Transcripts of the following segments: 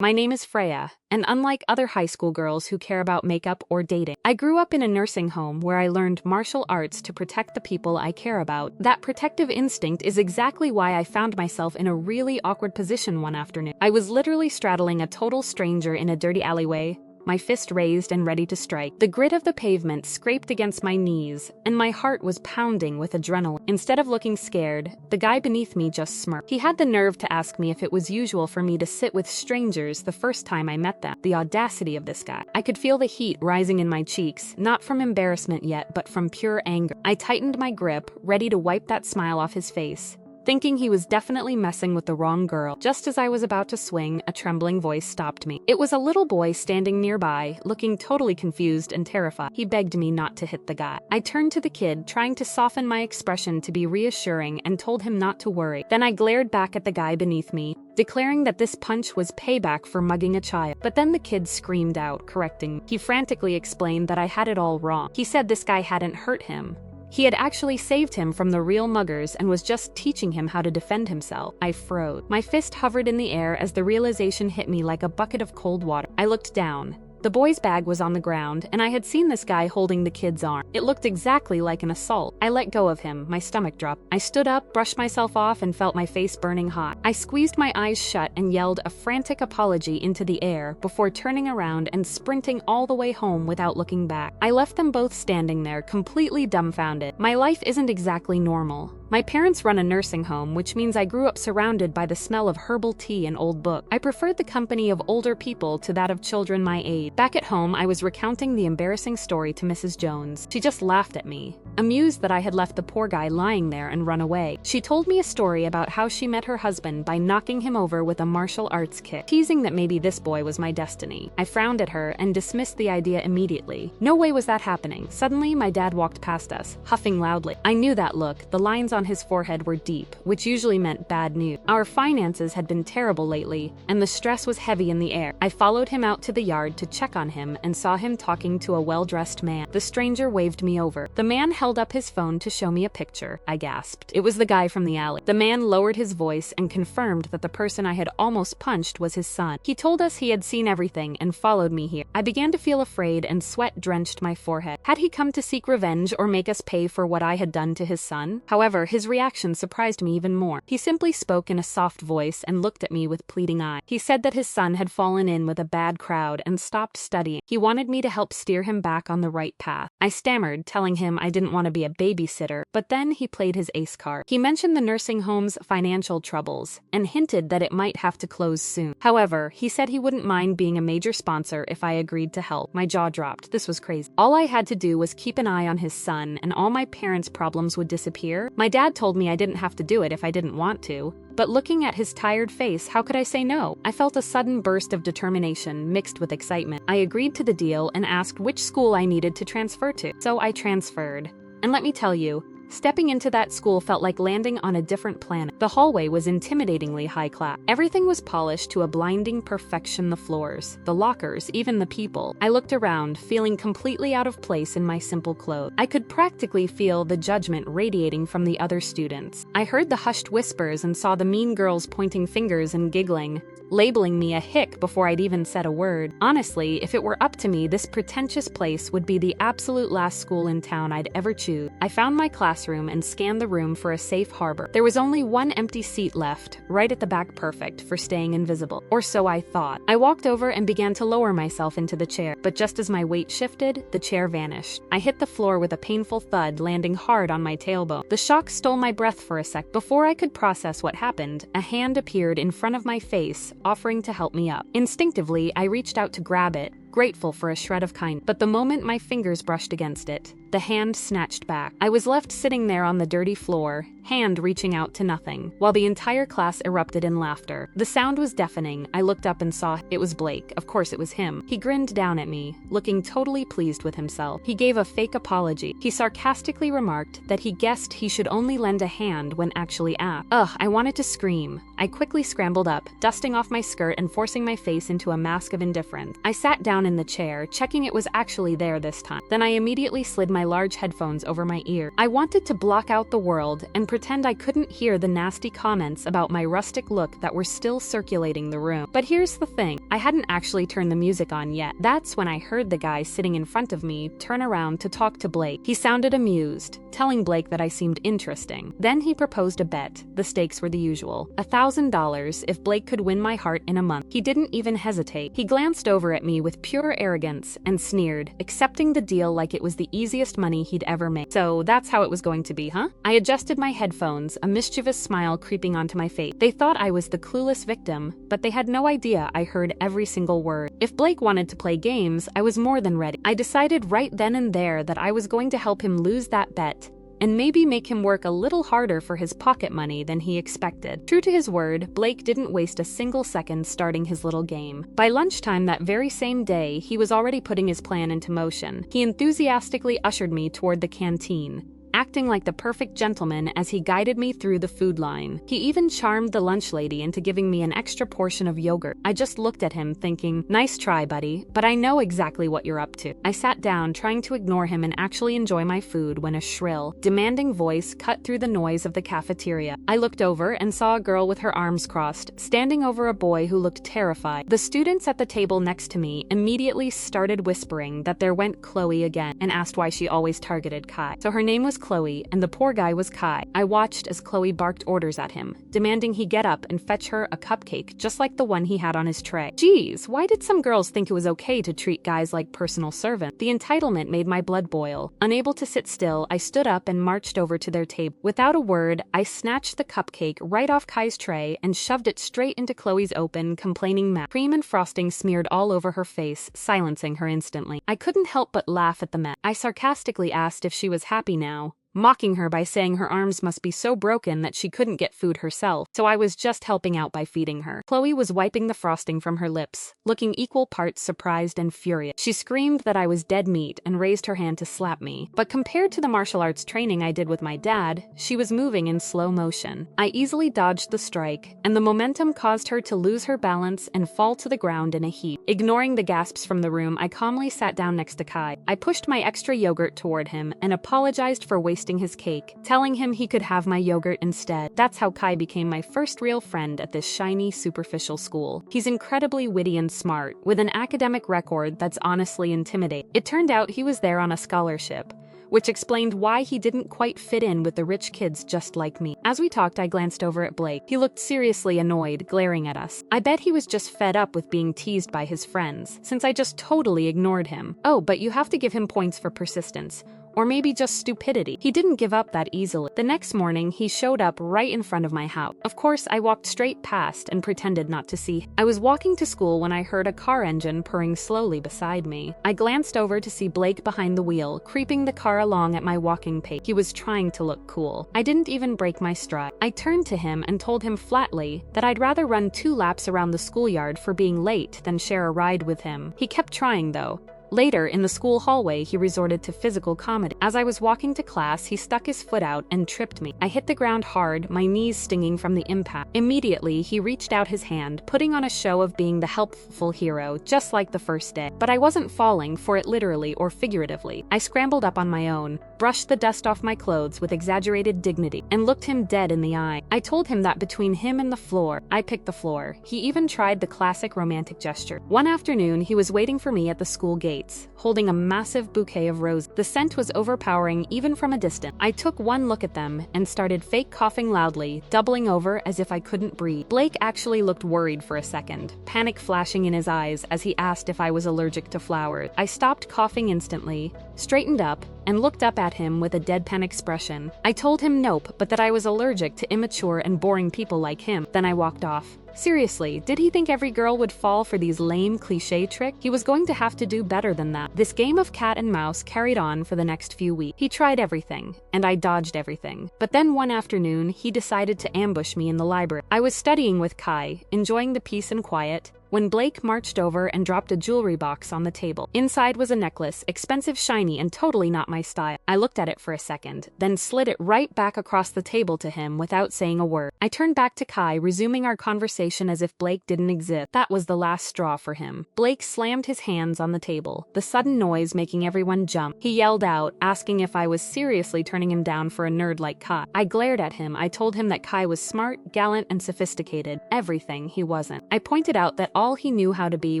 My name is Freya, and unlike other high school girls who care about makeup or dating, I grew up in a nursing home where I learned martial arts to protect the people I care about. That protective instinct is exactly why I found myself in a really awkward position one afternoon. I was literally straddling a total stranger in a dirty alleyway, my fist raised and ready to strike. The grit of the pavement scraped against my knees, and my heart was pounding with adrenaline. Instead of looking scared, the guy beneath me just smirked. He had the nerve to ask me if it was usual for me to sit with strangers the first time I met them. The audacity of this guy. I could feel the heat rising in my cheeks, not from embarrassment yet, but from pure anger. I tightened my grip, ready to wipe that smile off his face, thinking he was definitely messing with the wrong girl. Just as I was about to swing, a trembling voice stopped me. It was a little boy standing nearby, looking totally confused and terrified. He begged me not to hit the guy. I turned to the kid, trying to soften my expression to be reassuring, and told him not to worry. Then I glared back at the guy beneath me, declaring that this punch was payback for mugging a child. But then the kid screamed out, correcting me. He frantically explained that I had it all wrong. He said this guy hadn't hurt him. He had actually saved him from the real muggers and was just teaching him how to defend himself. I froze. My fist hovered in the air as the realization hit me like a bucket of cold water. I looked down. The boy's bag was on the ground, and I had seen this guy holding the kid's arm. It looked exactly like an assault. I let go of him, my stomach dropped. I stood up, brushed myself off, and felt my face burning hot. I squeezed my eyes shut and yelled a frantic apology into the air before turning around and sprinting all the way home without looking back. I left them both standing there, completely dumbfounded. My life isn't exactly normal. My parents run a nursing home, which means I grew up surrounded by the smell of herbal tea and old books. I preferred the company of older people to that of children my age. Back at home, I was recounting the embarrassing story to Mrs. Jones. She just laughed at me, amused that I had left the poor guy lying there and run away. She told me a story about how she met her husband by knocking him over with a martial arts kick, teasing that maybe this boy was my destiny. I frowned at her and dismissed the idea immediately. No way was that happening. Suddenly, my dad walked past us, huffing loudly. I knew that look. The lines on his forehead were deep, which usually meant bad news. Our finances had been terrible lately, and the stress was heavy in the air. I followed him out to the yard to check on him and saw him talking to a well-dressed man. The stranger waved me over. The man held up his phone to show me a picture. I gasped. It was the guy from the alley. The man lowered his voice and confirmed that the person I had almost punched was his son. He told us he had seen everything and followed me here. I began to feel afraid and sweat drenched my forehead. Had he come to seek revenge or make us pay for what I had done to his son? However, his reaction surprised me even more. He simply spoke in a soft voice and looked at me with pleading eyes. He said that his son had fallen in with a bad crowd and stopped studying. He wanted me to help steer him back on the right path. I stammered, telling him I didn't want to be a babysitter, but then he played his ace card. He mentioned the nursing home's financial troubles and hinted that it might have to close soon. However, he said he wouldn't mind being a major sponsor if I agreed to help. My jaw dropped. This was crazy. All I had to do was keep an eye on his son and all my parents' problems would disappear. My dad told me I didn't have to do it if I didn't want to, but looking at his tired face, how could I say no? I felt a sudden burst of determination mixed with excitement. I agreed to the deal and asked which school I needed to transfer to. So I transferred. And let me tell you, stepping into that school felt like landing on a different planet. The hallway was intimidatingly high class. Everything was polished to a blinding perfection: the floors, the lockers, even the people. I looked around, feeling completely out of place in my simple clothes. I could practically feel the judgment radiating from the other students. I heard the hushed whispers and saw the mean girls pointing fingers and giggling, labeling me a hick before I'd even said a word. Honestly, if it were up to me, this pretentious place would be the absolute last school in town I'd ever choose. I found my classroom and scanned the room for a safe harbor. There was only one empty seat left, right at the back, perfect for staying invisible. Or so I thought. I walked over and began to lower myself into the chair, but just as my weight shifted, the chair vanished. I hit the floor with a painful thud, landing hard on my tailbone. The shock stole my breath for a sec. Before I could process what happened, a hand appeared in front of my face, offering to help me up. Instinctively, I reached out to grab it, grateful for a shred of kindness. But the moment my fingers brushed against it, the hand snatched back. I was left sitting there on the dirty floor, hand reaching out to nothing, while the entire class erupted in laughter. The sound was deafening. I looked up and saw it was Blake. Of course it was him. He grinned down at me, looking totally pleased with himself. He gave a fake apology. He sarcastically remarked that he guessed he should only lend a hand when actually asked. Ugh, I wanted to scream. I quickly scrambled up, dusting off my skirt and forcing my face into a mask of indifference. I sat down in the chair, checking it was actually there this time. Then I immediately slid my large headphones over my ear. I wanted to block out the world and pretend I couldn't hear the nasty comments about my rustic look that were still circulating the room. But here's the thing, I hadn't actually turned the music on yet. That's when I heard the guy sitting in front of me turn around to talk to Blake. He sounded amused, telling Blake that I seemed interesting. Then he proposed a bet. The stakes were the usual, $1,000 if Blake could win my heart in a month. He didn't even hesitate. He glanced over at me with pure arrogance and sneered, accepting the deal like it was the easiest money he'd ever made. So that's how it was going to be, huh? I adjusted my headphones, a mischievous smile creeping onto my face. They thought I was the clueless victim, but they had no idea I heard every single word. If Blake wanted to play games, I was more than ready. I decided right then and there that I was going to help him lose that bet, and maybe make him work a little harder for his pocket money than he expected. True to his word, Blake didn't waste a single second starting his little game. By lunchtime that very same day, he was already putting his plan into motion. He enthusiastically ushered me toward the canteen, acting like the perfect gentleman as he guided me through the food line. He even charmed the lunch lady into giving me an extra portion of yogurt. I just looked at him thinking, nice try, buddy, but I know exactly what you're up to. I sat down, trying to ignore him and actually enjoy my food when a shrill, demanding voice cut through the noise of the cafeteria. I looked over and saw a girl with her arms crossed, standing over a boy who looked terrified. The students at the table next to me immediately started whispering that there went Chloe again, and asked why she always targeted Kai. So her name was Chloe, and the poor guy was Kai. I watched as Chloe barked orders at him, demanding he get up and fetch her a cupcake just like the one he had on his tray. Geez, why did some girls think it was okay to treat guys like personal servants? The entitlement made my blood boil. Unable to sit still, I stood up and marched over to their table. Without a word, I snatched the cupcake right off Kai's tray and shoved it straight into Chloe's open, complaining mouth. Cream and frosting smeared all over her face, silencing her instantly. I couldn't help but laugh at the mess. I sarcastically asked if she was happy now, mocking her by saying her arms must be so broken that she couldn't get food herself, so I was just helping out by feeding her. Chloe was wiping the frosting from her lips, looking equal parts surprised and furious. She screamed that I was dead meat and raised her hand to slap me, but compared to the martial arts training I did with my dad, she was moving in slow motion. I easily dodged the strike, and the momentum caused her to lose her balance and fall to the ground in a heap. Ignoring the gasps from the room, I calmly sat down next to Kai. I pushed my extra yogurt toward him and apologized for wasting his cake, telling him he could have my yogurt instead. That's how Kai became my first real friend at this shiny, superficial school. He's incredibly witty and smart, with an academic record that's honestly intimidating. It turned out he was there on a scholarship, which explained why he didn't quite fit in with the rich kids just like me. As we talked, I glanced over at Blake. He looked seriously annoyed, glaring at us. I bet he was just fed up with being teased by his friends, since I just totally ignored him. Oh, but you have to give him points for persistence. Or maybe just stupidity. He didn't give up that easily. The next morning, he showed up right in front of my house. Of course, I walked straight past and pretended not to see him. I was walking to school when I heard a car engine purring slowly beside me. I glanced over to see Blake behind the wheel, creeping the car along at my walking pace. He was trying to look cool. I didn't even break my stride. I turned to him and told him flatly that I'd rather run 2 laps around the schoolyard for being late than share a ride with him. He kept trying, though. Later, in the school hallway, he resorted to physical comedy. As I was walking to class, he stuck his foot out and tripped me. I hit the ground hard, my knees stinging from the impact. Immediately, he reached out his hand, putting on a show of being the helpful hero, just like the first day. But I wasn't falling for it literally or figuratively. I scrambled up on my own, brushed the dust off my clothes with exaggerated dignity, and looked him dead in the eye. I told him that between him and the floor, I picked the floor. He even tried the classic romantic gesture. One afternoon, he was waiting for me at the school gate, holding a massive bouquet of roses. The scent was overpowering even from a distance. I took one look at them and started fake coughing loudly, doubling over as if I couldn't breathe. Blake actually looked worried for a second, panic flashing in his eyes as he asked if I was allergic to flowers. I stopped coughing instantly, straightened up, and looked up at him with a deadpan expression. I told him nope, but that I was allergic to immature and boring people like him. Then I walked off. Seriously, did he think every girl would fall for these lame cliché tricks? He was going to have to do better than that. This game of cat and mouse carried on for the next few weeks. He tried everything, and I dodged everything. But then one afternoon, he decided to ambush me in the library. I was studying with Kai, enjoying the peace and quiet, when Blake marched over and dropped a jewelry box on the table. Inside was a necklace, expensive, shiny, and totally not my style. I looked at it for a second, then slid it right back across the table to him without saying a word. I turned back to Kai, resuming our conversation as if Blake didn't exist. That was the last straw for him. Blake slammed his hands on the table, the sudden noise making everyone jump. He yelled out, asking if I was seriously turning him down for a nerd like Kai. I glared at him. I told him that Kai was smart, gallant, and sophisticated. Everything he wasn't. I pointed out that all he knew how to be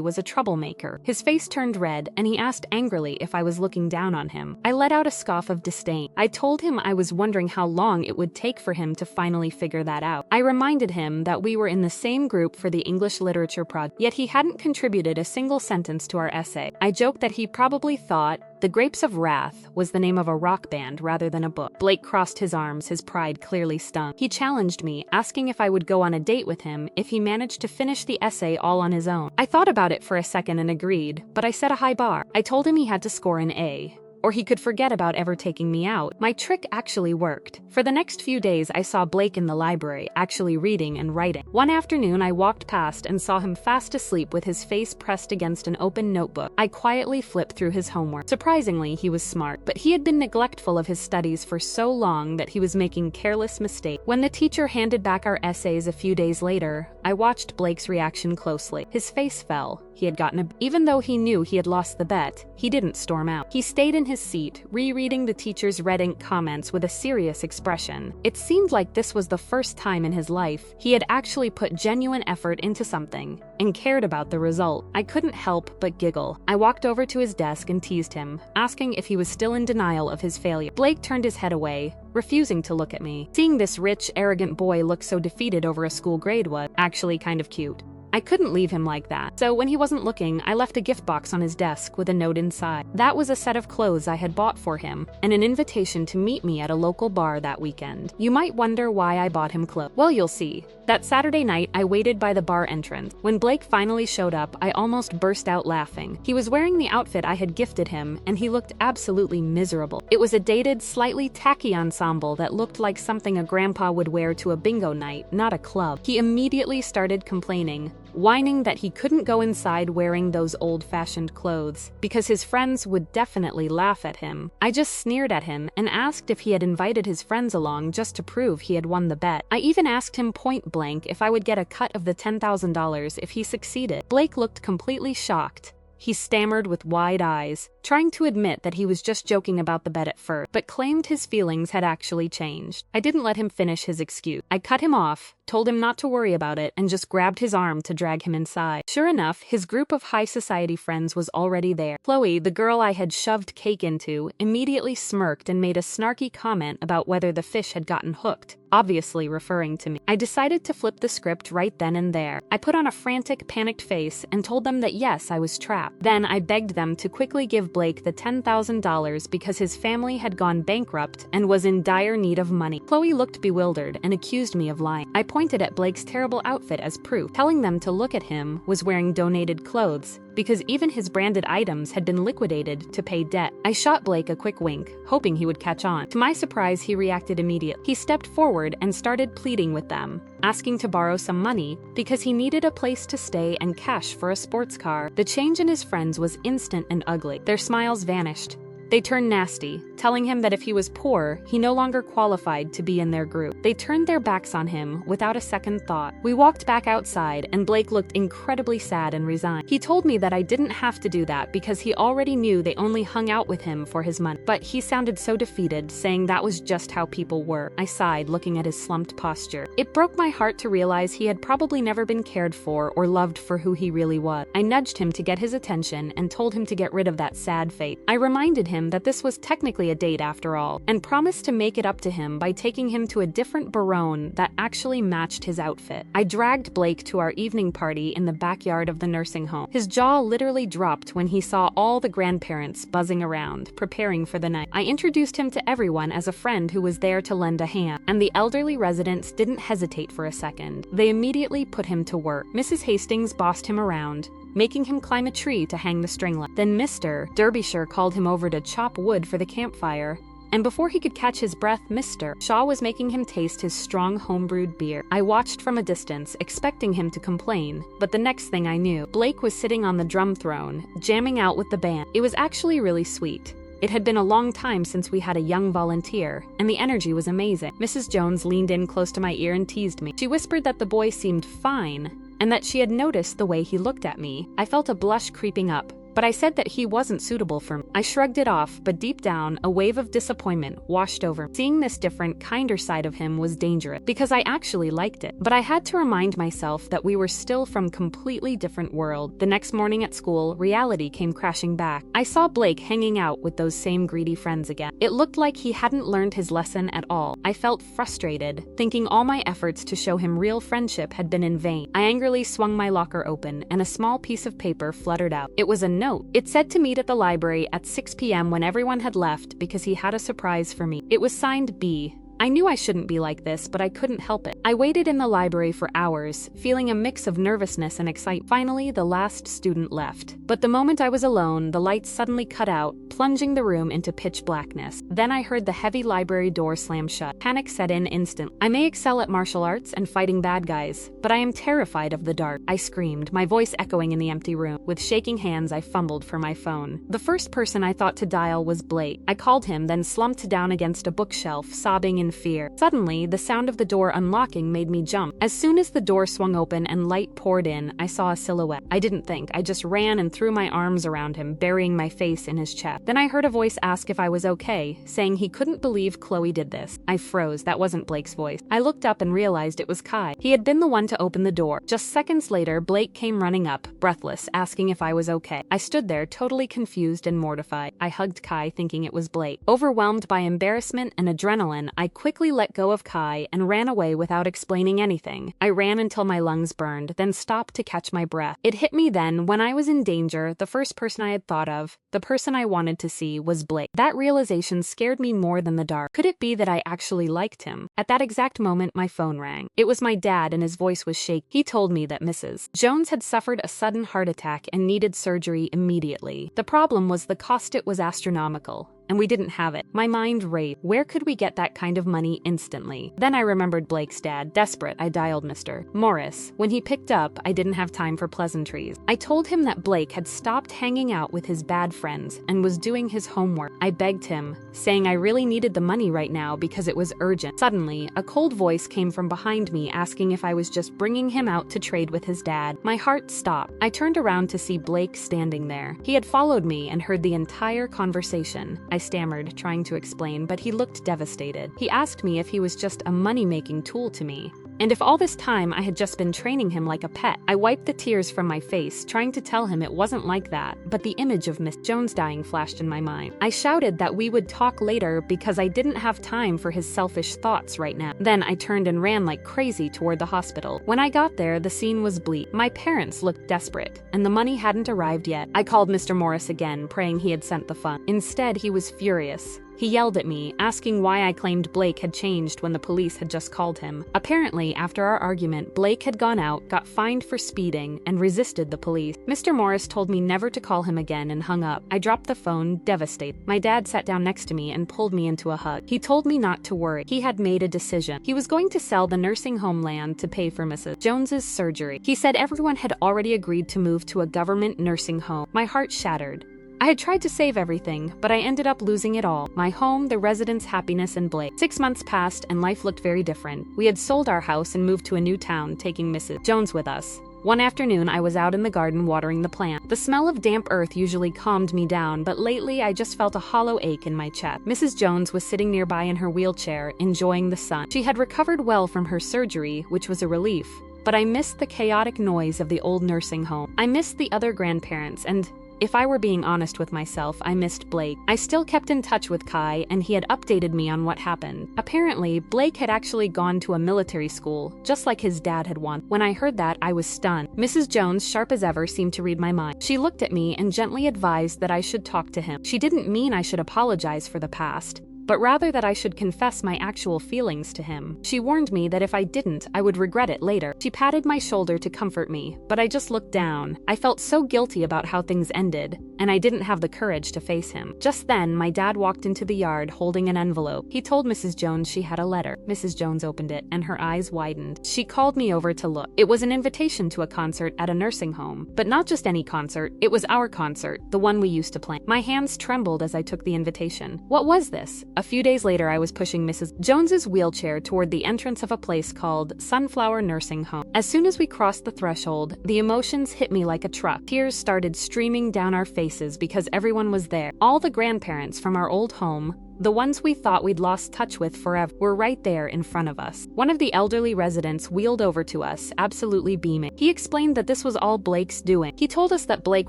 was a troublemaker. His face turned red, and he asked angrily if I was looking down on him. I let out a scoff of disdain. I told him I was wondering how long it would take for him to finally figure that out. I reminded him that we were in the same group for the English literature project, yet he hadn't contributed a single sentence to our essay. I joked that he probably thought The Grapes of Wrath was the name of a rock band rather than a book. Blake crossed his arms, his pride clearly stung. He challenged me, asking if I would go on a date with him if he managed to finish the essay all on his own. I thought about it for a second and agreed, but I set a high bar. I told him he had to score an A, or he could forget about ever taking me out. My trick actually worked. For the next few days, I saw Blake in the library, actually reading and writing. One afternoon, I walked past and saw him fast asleep with his face pressed against an open notebook. I quietly flipped through his homework. Surprisingly, he was smart, but he had been neglectful of his studies for so long that he was making careless mistakes. When the teacher handed back our essays a few days later, I watched Blake's reaction closely. His face fell. He had gotten even though he knew he had lost the bet, he didn't storm out. He stayed in his seat, rereading the teacher's red ink comments with a serious expression. It seemed like this was the first time in his life he had actually put genuine effort into something and cared about the result. I couldn't help but giggle. I walked over to his desk and teased him, asking if he was still in denial of his failure. Blake turned his head away, refusing to look at me. Seeing this rich, arrogant boy look so defeated over a school grade was actually kind of cute. I couldn't leave him like that, so when he wasn't looking, I left a gift box on his desk with a note inside. That was a set of clothes I had bought for him, and an invitation to meet me at a local bar that weekend. You might wonder why I bought him clothes. Well, you'll see. That Saturday night, I waited by the bar entrance. When Blake finally showed up, I almost burst out laughing. He was wearing the outfit I had gifted him, and he looked absolutely miserable. It was a dated, slightly tacky ensemble that looked like something a grandpa would wear to a bingo night, not a club. He immediately started complaining, whining that he couldn't go inside wearing those old-fashioned clothes because his friends would definitely laugh at him. I just sneered at him and asked if he had invited his friends along just to prove he had won the bet. I even asked him point blank if I would get a cut of the $10,000 if he succeeded. Blake looked completely shocked. He stammered with wide eyes, trying to admit that he was just joking about the bet at first, but claimed his feelings had actually changed. I didn't let him finish his excuse. I cut him off, told him not to worry about it, and just grabbed his arm to drag him inside. Sure enough, his group of high society friends was already there. Chloe, the girl I had shoved cake into, immediately smirked and made a snarky comment about whether the fish had gotten hooked, obviously referring to me. I decided to flip the script right then and there. I put on a frantic, panicked face and told them that yes, I was trapped. Then I begged them to quickly give Blake the $10,000 because his family had gone bankrupt and was in dire need of money. Chloe looked bewildered and accused me of lying. I pointed at Blake's terrible outfit as proof, telling them to look at him was wearing donated clothes because even his branded items had been liquidated to pay debt. I shot Blake a quick wink, hoping he would catch on. To my surprise, he reacted immediately. He stepped forward and started pleading with them, asking to borrow some money because he needed a place to stay and cash for a sports car. The change in his friends was instant and ugly. Their smiles vanished. They turned nasty, telling him that if he was poor, he no longer qualified to be in their group. They turned their backs on him without a second thought. We walked back outside, and Blake looked incredibly sad and resigned. He told me that I didn't have to do that because he already knew they only hung out with him for his money. But he sounded so defeated, saying that was just how people were. I sighed, looking at his slumped posture. It broke my heart to realize he had probably never been cared for or loved for who he really was. I nudged him to get his attention and told him to get rid of that sad face. I reminded him that this was technically a date after all, and promised to make it up to him by taking him to a different barone that actually matched his outfit. I dragged Blake to our evening party in the backyard of the nursing home. His jaw literally dropped when he saw all the grandparents buzzing around, preparing for the night. I introduced him to everyone as a friend who was there to lend a hand, and the elderly residents didn't hesitate for a second. They immediately put him to work. Mrs. Hastings bossed him around, making him climb a tree to hang the stringlet. Then Mr. Derbyshire called him over to chop wood for the campfire, and before he could catch his breath, Mr. Shaw was making him taste his strong homebrewed beer. I watched from a distance, expecting him to complain, but the next thing I knew, Blake was sitting on the drum throne, jamming out with the band. It was actually really sweet. It had been a long time since we had a young volunteer, and the energy was amazing. Mrs. Jones leaned in close to my ear and teased me. She whispered that the boy seemed fine, and that she had noticed the way he looked at me. I felt a blush creeping up, but I said that he wasn't suitable for me. I shrugged it off, but deep down, a wave of disappointment washed over me. Seeing this different, kinder side of him was dangerous, because I actually liked it. But I had to remind myself that we were still from completely different worlds. The next morning at school, reality came crashing back. I saw Blake hanging out with those same greedy friends again. It looked like he hadn't learned his lesson at all. I felt frustrated, thinking all my efforts to show him real friendship had been in vain. I angrily swung my locker open, and a small piece of paper fluttered out. It was a note. It said to meet at the library at 6 p.m. when everyone had left because he had a surprise for me. It was signed B. I knew I shouldn't be like this, but I couldn't help it. I waited in the library for hours, feeling a mix of nervousness and excitement. Finally, the last student left. But the moment I was alone, the lights suddenly cut out, plunging the room into pitch blackness. Then I heard the heavy library door slam shut. Panic set in instantly. I may excel at martial arts and fighting bad guys, but I am terrified of the dark. I screamed, my voice echoing in the empty room. With shaking hands, I fumbled for my phone. The first person I thought to dial was Blake. I called him, then slumped down against a bookshelf, sobbing in fear. Suddenly, the sound of the door unlocking made me jump. As soon as the door swung open and light poured in, I saw a silhouette. I didn't think. I just ran and threw my arms around him, burying my face in his chest. Then I heard a voice ask if I was okay, saying he couldn't believe Chloe did this. I froze. That wasn't Blake's voice. I looked up and realized it was Kai. He had been the one to open the door. Just seconds later, Blake came running up, breathless, asking if I was okay. I stood there, totally confused and mortified. I hugged Kai, thinking it was Blake. Overwhelmed by embarrassment and adrenaline, I quickly let go of Kai and ran away without explaining anything. I ran until my lungs burned, then stopped to catch my breath. It hit me then, when I was in danger, the first person I had thought of, the person I wanted to see, was Blake. That realization scared me more than the dark. Could it be that I actually liked him? At that exact moment, my phone rang. It was my dad, and his voice was shaky. He told me that Mrs. Jones had suffered a sudden heart attack and needed surgery immediately. The problem was the cost. It was astronomical, and we didn't have it. My mind raced. Where could we get that kind of money instantly? Then I remembered Blake's dad. Desperate, I dialed Mr. Morris. When he picked up, I didn't have time for pleasantries. I told him that Blake had stopped hanging out with his bad friends and was doing his homework. I begged him, saying I really needed the money right now because it was urgent. Suddenly, a cold voice came from behind me asking if I was just bringing him out to trade with his dad. My heart stopped. I turned around to see Blake standing there. He had followed me and heard the entire conversation. I stammered, trying to explain, but he looked devastated. He asked me if he was just a money-making tool to me, and if all this time I had just been training him like a pet. I wiped the tears from my face, trying to tell him it wasn't like that, but the image of Miss Jones dying flashed in my mind. I shouted that we would talk later because I didn't have time for his selfish thoughts right now. Then I turned and ran like crazy toward the hospital. When I got there, the scene was bleak. My parents looked desperate, and the money hadn't arrived yet. I called Mr. Morris again, praying he had sent the funds. Instead, he was furious. He yelled at me, asking why I claimed Blake had changed when the police had just called him. Apparently, after our argument, Blake had gone out, got fined for speeding, and resisted the police. Mr. Morris told me never to call him again and hung up. I dropped the phone, devastated. My dad sat down next to me and pulled me into a hug. He told me not to worry. He had made a decision. He was going to sell the nursing home land to pay for Mrs. Jones's surgery. He said everyone had already agreed to move to a government nursing home. My heart shattered. I had tried to save everything, but I ended up losing it all. My home, the residents' happiness, and Blake. 6 months passed, and life looked very different. We had sold our house and moved to a new town, taking Mrs. Jones with us. One afternoon, I was out in the garden watering the plant. The smell of damp earth usually calmed me down, but lately I just felt a hollow ache in my chest. Mrs. Jones was sitting nearby in her wheelchair, enjoying the sun. She had recovered well from her surgery, which was a relief, but I missed the chaotic noise of the old nursing home. I missed the other grandparents, and if I were being honest with myself, I missed Blake. I still kept in touch with Kai, and he had updated me on what happened. Apparently, Blake had actually gone to a military school, just like his dad had wanted. When I heard that, I was stunned. Mrs. Jones, sharp as ever, seemed to read my mind. She looked at me and gently advised that I should talk to him. She didn't mean I should apologize for the past, but rather that I should confess my actual feelings to him. She warned me that if I didn't, I would regret it later. She patted my shoulder to comfort me, but I just looked down. I felt so guilty about how things ended, and I didn't have the courage to face him. Just then, my dad walked into the yard holding an envelope. He told Mrs. Jones she had a letter. Mrs. Jones opened it, and her eyes widened. She called me over to look. It was an invitation to a concert at a nursing home. But not just any concert, it was our concert, the one we used to plan. My hands trembled as I took the invitation. What was this? A few days later, I was pushing Mrs. Jones's wheelchair toward the entrance of a place called Sunflower Nursing Home. As soon as we crossed the threshold, the emotions hit me like a truck. Tears started streaming down our faces because everyone was there. All the grandparents from our old home, the ones we thought we'd lost touch with forever, were right there in front of us. One of the elderly residents wheeled over to us, absolutely beaming. He explained that this was all Blake's doing. He told us that Blake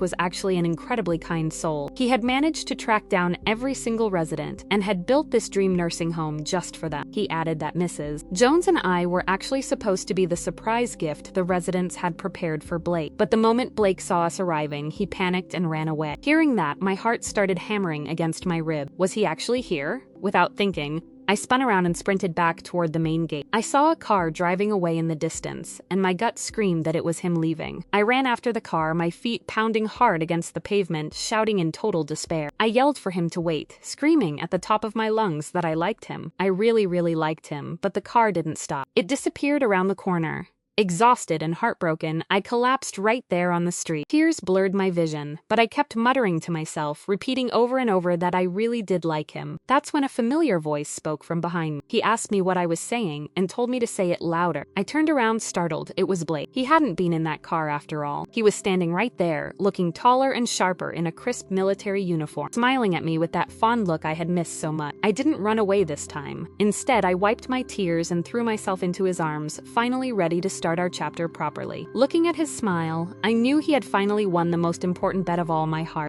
was actually an incredibly kind soul. He had managed to track down every single resident and had built this dream nursing home just for them. He added that Mrs. Jones and I were actually supposed to be the surprise gift the residents had prepared for Blake. But the moment Blake saw us arriving, he panicked and ran away. Hearing that, my heart started hammering against my rib. Was he actually here? Without thinking, I spun around and sprinted back toward the main gate. I saw a car driving away in the distance, and my gut screamed that it was him leaving. I ran after the car, my feet pounding hard against the pavement, shouting in total despair. I yelled for him to wait, screaming at the top of my lungs that I liked him. I really, really liked him, but the car didn't stop. It disappeared around the corner. Exhausted and heartbroken, I collapsed right there on the street. Tears blurred my vision, but I kept muttering to myself, repeating over and over that I really did like him. That's when a familiar voice spoke from behind me. He asked me what I was saying and told me to say it louder. I turned around startled. It was Blake. He hadn't been in that car after all. He was standing right there, looking taller and sharper in a crisp military uniform, smiling at me with that fond look I had missed so much. I didn't run away this time. Instead, I wiped my tears and threw myself into his arms, finally ready to start our chapter properly. Looking at his smile, I knew he had finally won the most important bet of all, my heart.